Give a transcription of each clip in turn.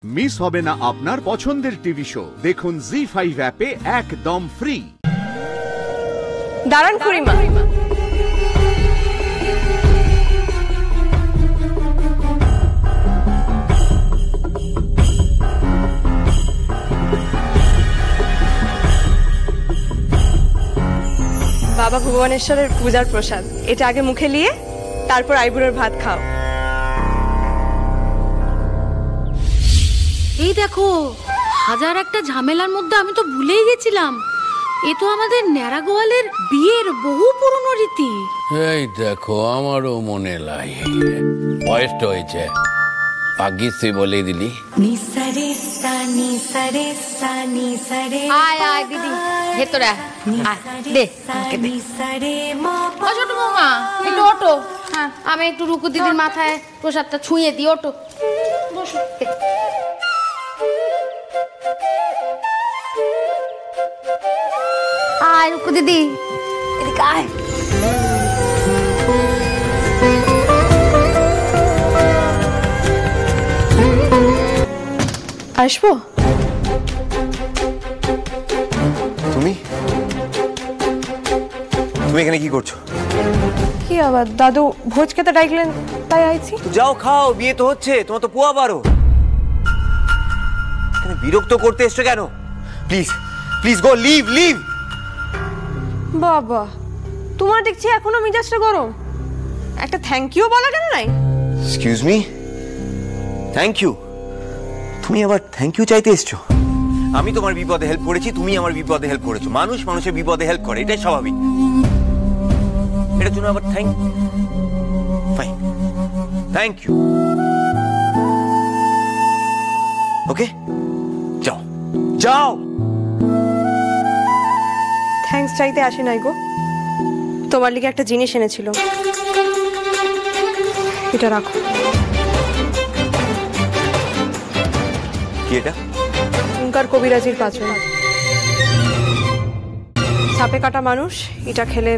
Miss হবে না আপনার পছন্দের টিভি শো। দেখুন জি5 অ্যাপে একদম ফ্রি। দাঁড়ান খুড়িমা, বাবা ভুবনেশ্বরের পূজার প্রসাদ, এটা আগে মুখে নিয়ে তারপর আইবুড়োর ভাত খাও। এই দেখো, হাজার একটা ঝামেলার মধ্যে আমি তো ভুলেই গেছিলাম, এ তো আমাদের ন্যাড়া গোয়ালের বিয়ের বহু পুরনো রীতি। এই দেখো, আমারও মনে লাই, বয়সটা হয়েছে, পাগিসি বলে দিলি। আয় আয় দিদি, ভেতরে দে ছোট বৌমা, একটু ওঠো। হ্যাঁ, আমি একটু রুকু দিদির মাথায় প্রসাদটা ছুঁয়ে দিই, ওঠো বসো। আয় রুকু দিদি, এদিকে আয়। আসবো? তুমি এখানে কি করছো? কি আবার দাদু ভোজ খেতে ডাকলেন তাই আইছি। তো যাও, খাও, বিয়ে তো হচ্ছে, তোমার তো পোয়া বারো। এখানে বিরক্ত করতে এসছো কেন? Please please go, leave leave. বাবা, তোমার দেখছি এখনো মেজাজটা গরম, একটা থ্যাংক ইউ বলা কেন নাই? Excuse me, thank you? তুমি আবার থ্যাংক ইউ চাইতে এসছো? আমি তোমার বিপদে হেল্প করেছি, তুমি আমার বিপদে হেল্প করেছো। মানুষ মানুষের বিপদে হেল্প করে, এটাই স্বাভাবিক। এটার জন্য আবার ফাইন, থ্যাংক ইউ। ওকে, যাও যাও। থ্যাঙ্কস চাইতে আসি নাই গো, তোমার লিগে একটা জিনিস এনেছিল, এটা রাখো। কি এটা? ওঙ্কার কবিরাজির পাচন, সাপে কাটা মানুষ এটা খেলে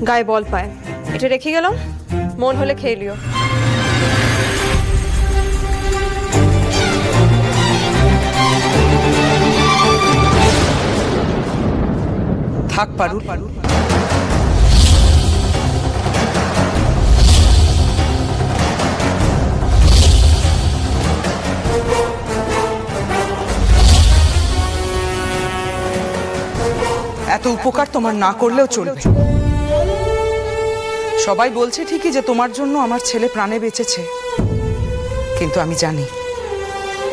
গায়ে বল পায়। এটা রেখে গেলাম, মন হলে খেয়ে লিও। থাক পারুল, এত উপকার তোমার না করলেও চলবে। সবাই বলছে ঠিকই যে তোমার জন্য আমার ছেলে প্রাণে বেঁচেছে, কিন্তু আমি জানি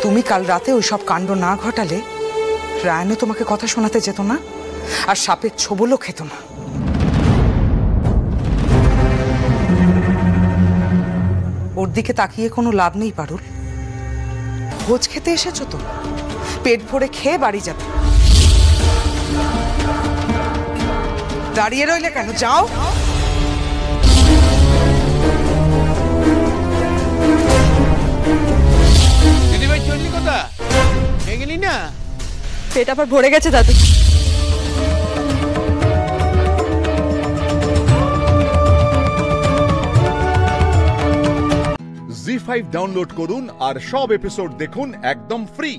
তুমি কাল রাতে ওই সব কাণ্ড না ঘটালে রায়নও তোমাকে কথা শোনাতে যেত না, আর সাপের ছোবলও খেত না। ওর দিকে তাকিয়ে কোনো লাভ নেই পারুল। ভোজ খেতে এসেছো তো, পেট ভরে খেয়ে বাড়ি যাবে। দাঁড়িয়ে রইলে কেন, যাও। দিদি ভাই চললি কোথা? গেলি না? পেট আবার ভরে গেছে দাদু। জি5 ডাউনলোড করুন আর সব এপিসোড দেখুন একদম ফ্রি।